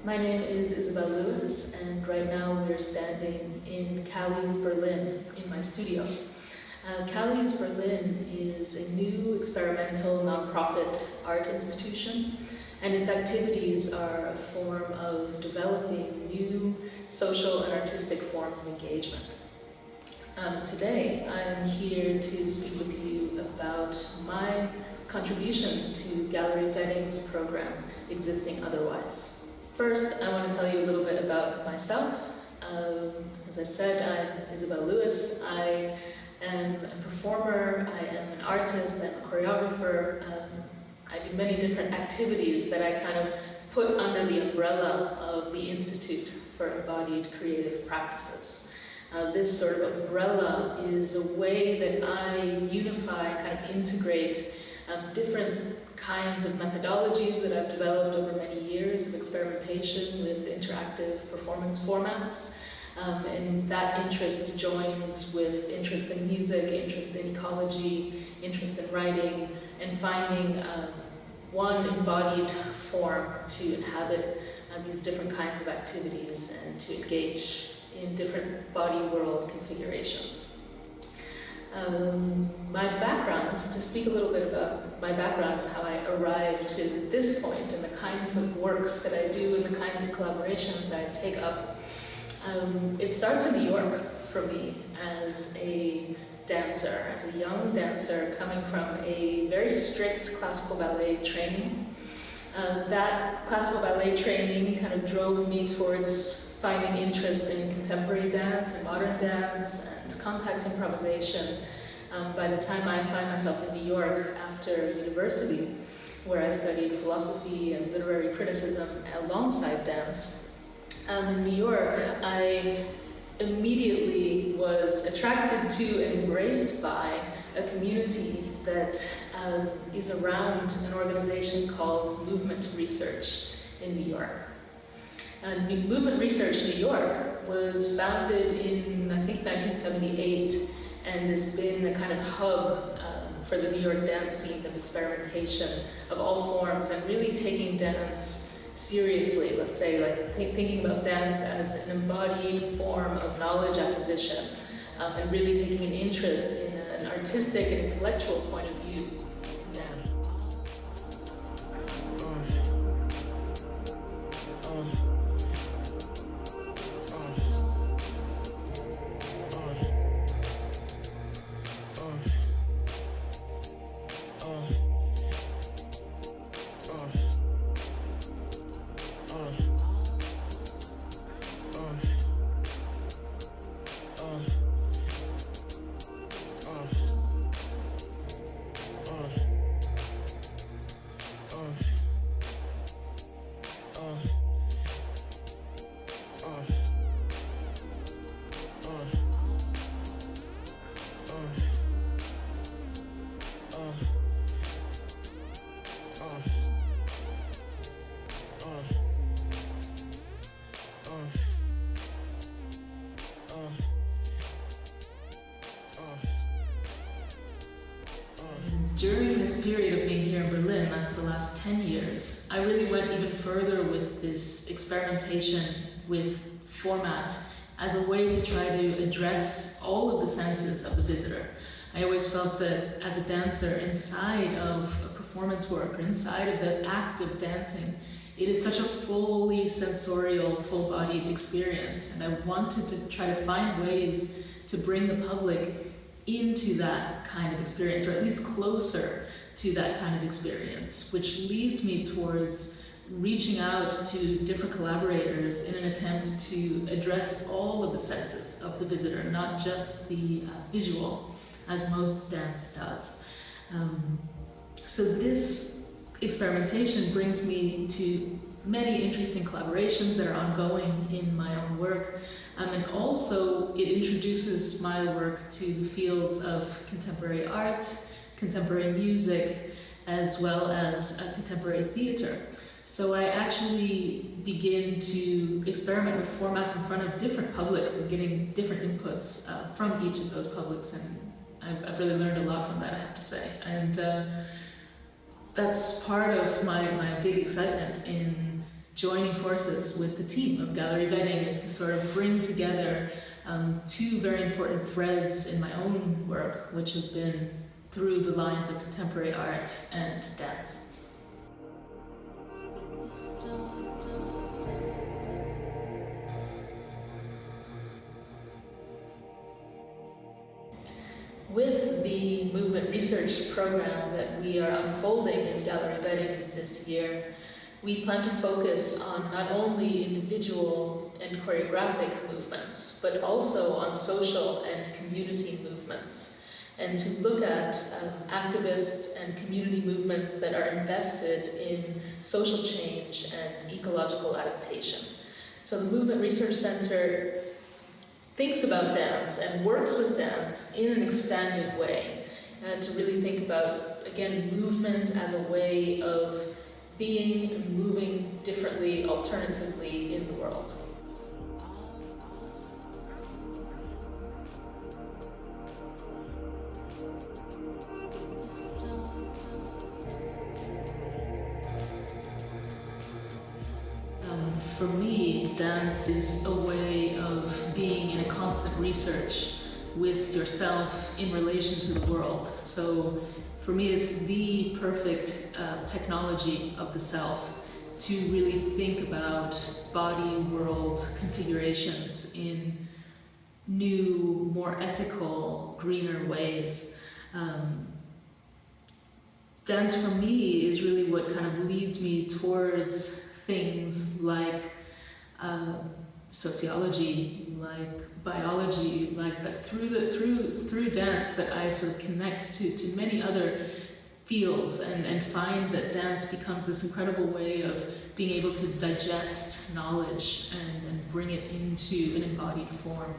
My name is Isabel, and right now we're standing in Cali's Berlin in my studio. Cali's Berlin is a new experimental nonprofit art institution, and its activities are a form of developing new social and artistic forms of engagement. Today, I'm here to speak with you about my contribution to Galerie Wedding's program, Existieren, Otherwise. First, I want to tell you a little bit about myself. As I said, I'm Isabel Lewis. I am a performer, I am an artist, I'm a choreographer. I do many different activities that I kind of put under the umbrella of the Institute for Embodied Creative Practices. This sort of umbrella is a way that I unify, kind of integrate different kinds of methodologies that I've developed over many years of experimentation with interactive performance formats. And that interest joins with interest in music, interest in ecology, interest in writing, and finding one embodied form to inhabit these different kinds of activities and to engage in different body world configurations. My background, to speak a little bit about my background and how I arrived to this point and the kinds of works that I do and the kinds of collaborations I take up. It starts in New York for me as a dancer, as a young dancer coming from a very strict classical ballet training. That classical ballet training kind of drove me towards finding interest in contemporary dance and modern dance and contact improvisation. By the time I find myself in New York after university, where I studied philosophy and literary criticism alongside dance, in New York, I immediately was attracted to and embraced by a community that is around an organization called Movement Research in New York. Movement Research New York was founded in, I think, 1978, and has been a kind of hub for the New York dance scene of experimentation of all forms, and really taking dance seriously, let's say, like thinking about dance as an embodied form of knowledge acquisition, and really taking an interest in an artistic and intellectual point of view. During this period of being here in Berlin, that's the last 10 years, I really went even further with this experimentation with format as a way to try to address all of the senses of the visitor. I always felt that as a dancer, inside of a performance work or inside of the act of dancing, it is such a fully sensorial, full-bodied experience, and I wanted to try to find ways to bring the public into that kind of experience, or at least closer to that kind of experience, which leads me towards reaching out to different collaborators in an attempt to address all of the senses of the visitor, not just the visual, as most dance does. So this experimentation brings me to many interesting collaborations that are ongoing in my own work. And also it introduces my work to the fields of contemporary art, contemporary music, as well as contemporary theater. So I actually begin to experiment with formats in front of different publics and getting different inputs from each of those publics, and I've really learned a lot from that, I have to say. And that's part of my big excitement in joining forces with the team of Galerie Wedding is to sort of bring together two very important threads in my own work, which have been through the lines of contemporary art and dance. With the movement research program that we are unfolding in Galerie Wedding this year, we plan to focus on not only individual and choreographic movements, but also on social and community movements, and to look at activist and community movements that are invested in social change and ecological adaptation. So the Movement Research Center thinks about dance and works with dance in an expanded way, to really think about, again, movement as a way of being and moving differently, alternatively in the world. For me, dance is a way of being in a constant research with yourself in relation to the world. So for me, it's the perfect technology of the self to really think about body-world configurations in new, more ethical, greener ways. Dance for me is really what kind of leads me towards things like sociology, like biology, like that through dance that I sort of connect to many other fields and find that dance becomes this incredible way of being able to digest knowledge and bring it into an embodied form.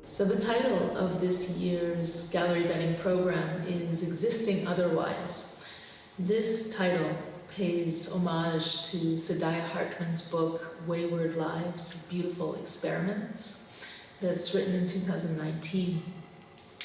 So the title of this year's Galerie Wedding program is Existing Otherwise. This title pays homage to Saidiya Hartman's book, Wayward Lives, Beautiful Experiments, that's written in 2019.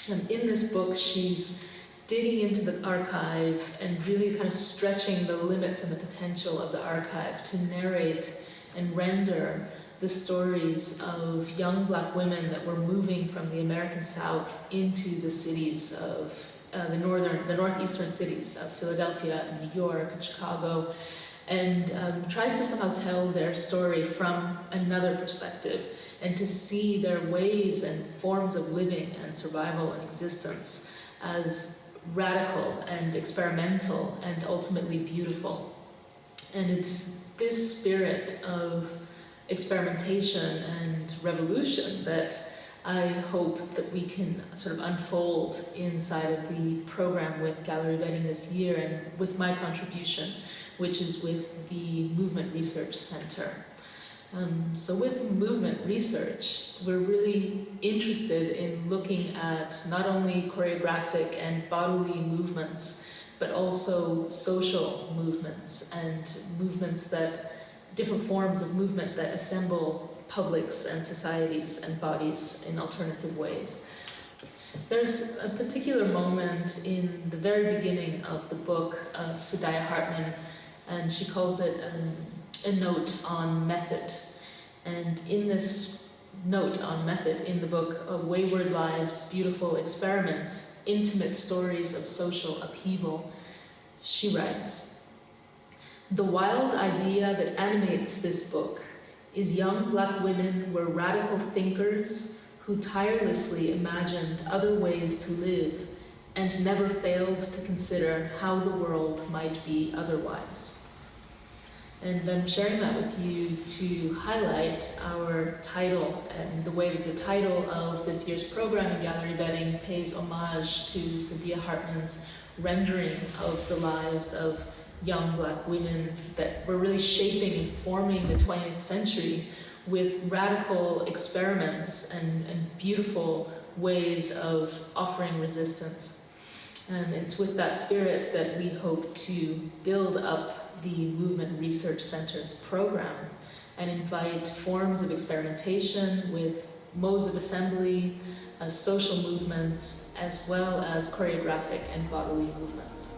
And in this book, she's digging into the archive and really kind of stretching the limits and the potential of the archive to narrate and render the stories of young Black women that were moving from the American South into the cities of the northeastern cities of Philadelphia and New York and Chicago, and tries to somehow tell their story from another perspective and to see their ways and forms of living and survival and existence as radical and experimental and ultimately beautiful. And it's this spirit of experimentation and revolution that I hope that we can sort of unfold inside of the program with Galerie Wedding this year, and with my contribution, which is with the Movement Research Center. So with movement research, we're really interested in looking at not only choreographic and bodily movements, but also social movements and movements that different forms of movement that assemble publics and societies and bodies in alternative ways. There's a particular moment in the very beginning of the book of Saidiya Hartman, and she calls it a note on method. And in this note on method in the book of Wayward Lives, Beautiful Experiments, Intimate Stories of Social Upheaval, she writes, "The wild idea that animates this book is young Black women were radical thinkers who tirelessly imagined other ways to live and never failed to consider how the world might be otherwise." And I'm sharing that with you to highlight our title and the way that the title of this year's program in Galerie Wedding pays homage to Saidiya Hartman's rendering of the lives of young Black women that were really shaping and forming the 20th century with radical experiments and beautiful ways of offering resistance. And it's with that spirit that we hope to build up the Movement Research Center's program and invite forms of experimentation with modes of assembly, social movements, as well as choreographic and bodily movements.